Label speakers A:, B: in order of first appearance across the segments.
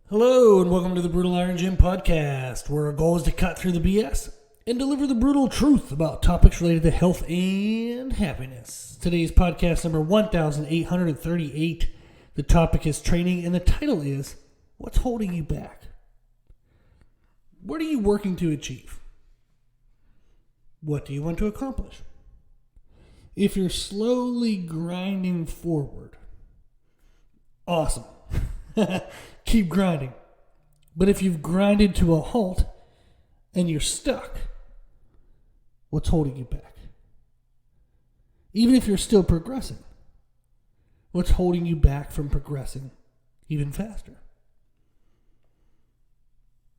A: Hello, and welcome to the Brutal Iron Gym podcast, where our goal is to cut through the BS and deliver the brutal truth about topics related to health and happiness. Today's podcast number 1838. The topic is training, and the title is, What's Holding You Back? What are you working to achieve? What do you want to accomplish? If you're slowly grinding forward, awesome. Keep grinding. But if you've grinded to a halt and you're stuck, what's holding you back? Even if you're still progressing, what's holding you back from progressing even faster?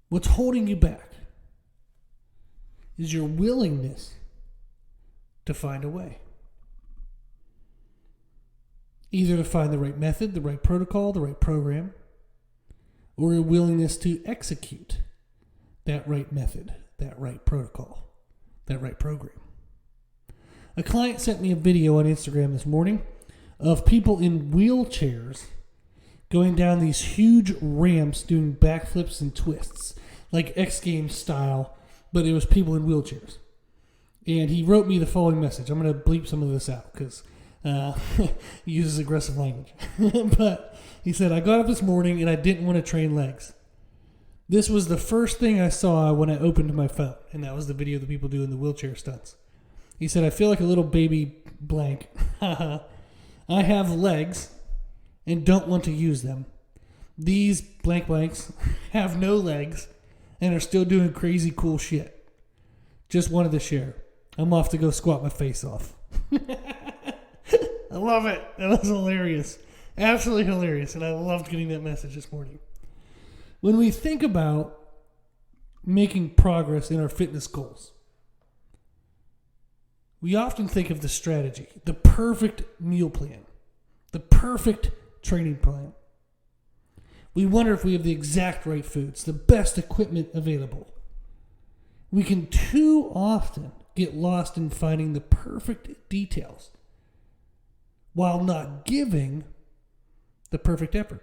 A: What's holding you back is your willingness to find a way. Either to find the right method, the right protocol, the right program, or your willingness to execute that right method, that right protocol, that right program. A client sent me a video on Instagram this morning of people in wheelchairs going down these huge ramps doing backflips and twists, like X Games style, but it was people in wheelchairs. And he wrote me the following message. I'm going to bleep some of this out because he uses aggressive language. But he said, I got up this morning and I didn't want to train legs. This was the first thing I saw when I opened my phone. And that was the video that people do in the wheelchair stunts. He said, I feel like a little baby blank. I have legs and don't want to use them. These blanks have no legs and are still doing crazy cool shit. Just wanted to share. I'm off to go squat my face off. I love it. That was hilarious. Absolutely hilarious. And I loved getting that message this morning. When we think about making progress in our fitness goals, we often think of the strategy, the perfect meal plan, the perfect training plan. We wonder if we have the exact right foods, the best equipment available. We can too often get lost in finding the perfect details while not giving the perfect effort.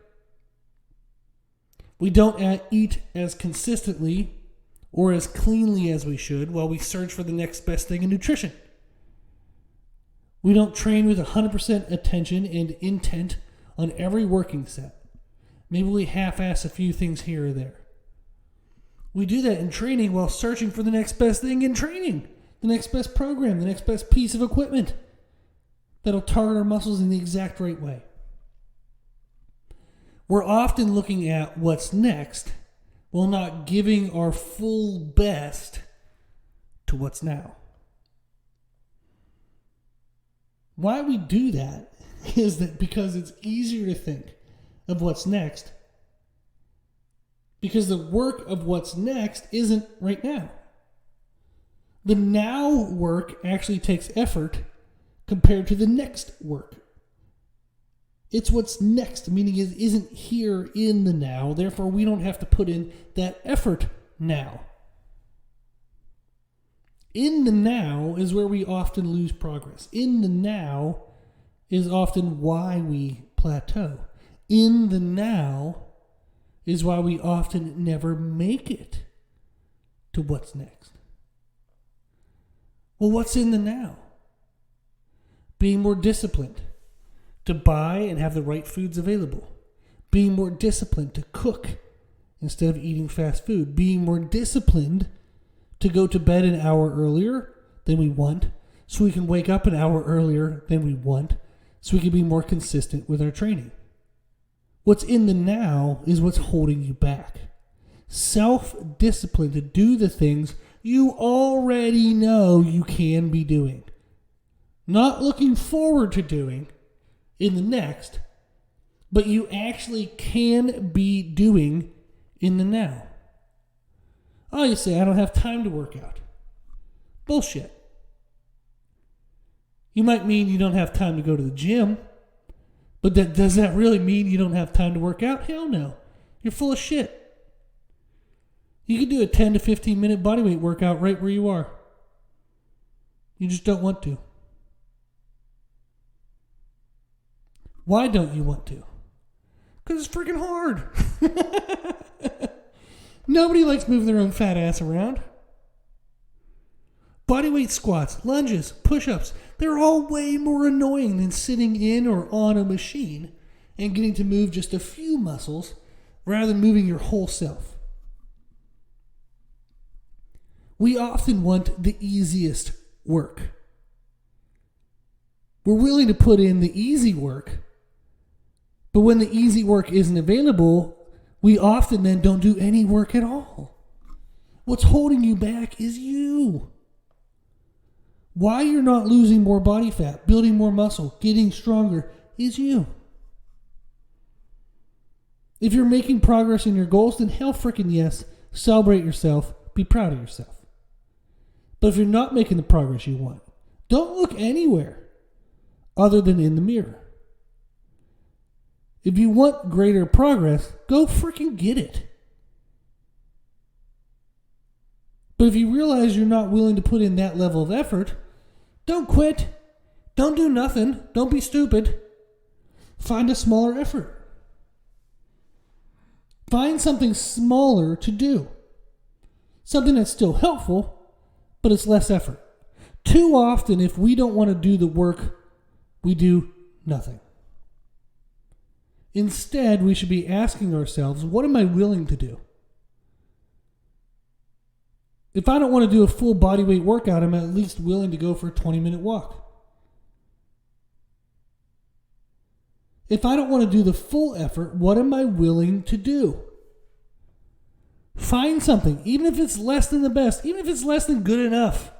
A: We don't eat as consistently or as cleanly as we should while we search for the next best thing in nutrition. We don't train with 100% attention and intent on every working set. Maybe we half-ass a few things here or there. We do that in training while searching for the next best thing in training, the next best program, the next best piece of equipment that'll target our muscles in the exact right way. We're often looking at what's next while not giving our full best to what's now. Why we do that is that because it's easier to think of what's next, because the work of what's next isn't right now. The now work actually takes effort compared to the next work. It's what's next, meaning it isn't here in the now, therefore we don't have to put in that effort now. In the now is where we often lose progress. In the now is often why we plateau. In the now is why we often never make it to what's next. Well, what's in the now? Being more disciplined to buy and have the right foods available. Being more disciplined to cook instead of eating fast food. Being more disciplined to go to bed an hour earlier than we want so we can wake up an hour earlier than we want so we can be more consistent with our training. What's in the now is what's holding you back. Self-discipline to do the things you already know you can be doing. Not looking forward to doing in the next, but you actually can be doing in the now. Oh, you say, I don't have time to work out. Bullshit. You might mean you don't have time to go to the gym, but does that really mean you don't have time to work out? Hell no. You're full of shit. You can do a 10 to 15 minute bodyweight workout right where you are. You just don't want to. Why don't you want to? Because it's freaking hard. Nobody likes moving their own fat ass around. Bodyweight squats, lunges, push-ups, they're all way more annoying than sitting in or on a machine and getting to move just a few muscles rather than moving your whole self. We often want the easiest work. We're willing to put in the easy work, but when the easy work isn't available, we often then don't do any work at all. What's holding you back is you. Why you're not losing more body fat, building more muscle, getting stronger is you. If you're making progress in your goals, then hell freaking yes, celebrate yourself, be proud of yourself. But if you're not making the progress you want, don't look anywhere other than in the mirror. If you want greater progress, go freaking get it. But if you realize you're not willing to put in that level of effort, don't quit. Don't do nothing. Don't be stupid. Find a smaller effort. Find something smaller to do. Something that's still helpful, but it's less effort. Too often, if we don't want to do the work, we do nothing. Instead, we should be asking ourselves, what am I willing to do? If I don't want to do a full bodyweight workout, I'm at least willing to go for a 20-minute walk. If I don't want to do the full effort, what am I willing to do? Find something, even if it's less than the best, even if it's less than good enough.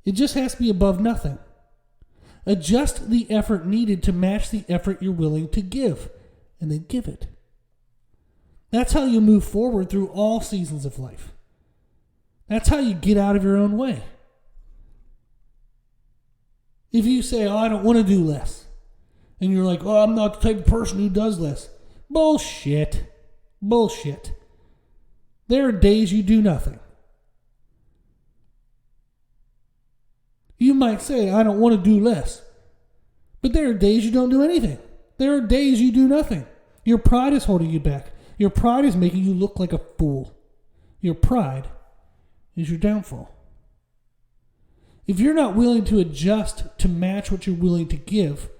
A: It just has to be above nothing. Adjust the effort needed to match the effort you're willing to give, and then give it. That's how you move forward through all seasons of life. That's how you get out of your own way. If you say, I don't want to do less, and you're like, I'm not the type of person who does less. Bullshit. There are days you do nothing. You might say, I don't want to do less. But there are days you don't do anything. There are days you do nothing. Your pride is holding you back. Your pride is making you look like a fool. Your pride is your downfall. If you're not willing to adjust to match what you're willing to give,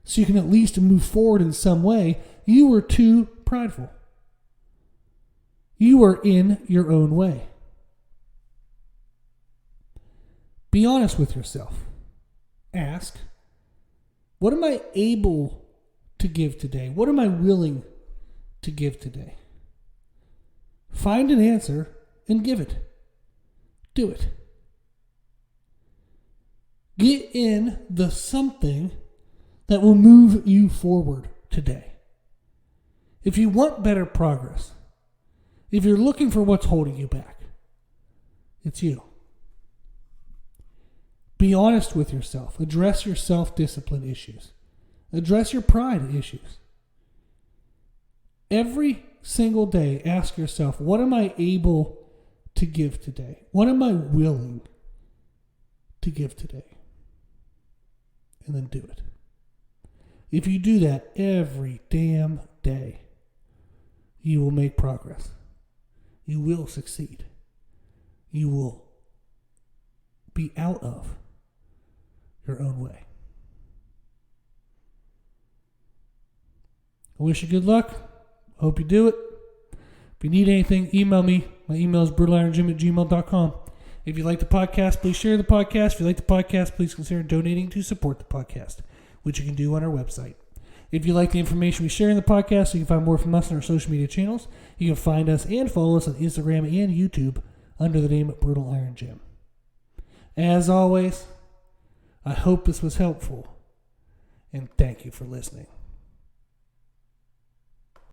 A: so you can at least move forward in some way, you are too prideful. You are in your own way. Be honest with yourself. Ask, what am I able to give today? What am I willing to give today? Find an answer and give it. Do it. Get in the something that will move you forward today. If you want better progress, if you're looking for what's holding you back, it's you. Be honest with yourself. Address your self-discipline issues. Address your pride issues. Every single day, ask yourself, what am I able to give today? What am I willing to give today? And then do it. If you do that every damn day, you will make progress. You will succeed. You will be out of your own way. I wish you good luck. Hope you do it. If you need anything, email me. My email is brutalirongym@gmail.com. If you like the podcast, please share the podcast. If you like the podcast, please consider donating to support the podcast, which you can do on our website. If you like the information we share in the podcast, so you can find more from us on our social media channels, you can find us and follow us on Instagram and YouTube under the name Brutal Iron Gym. As always, I hope this was helpful, and thank you for listening.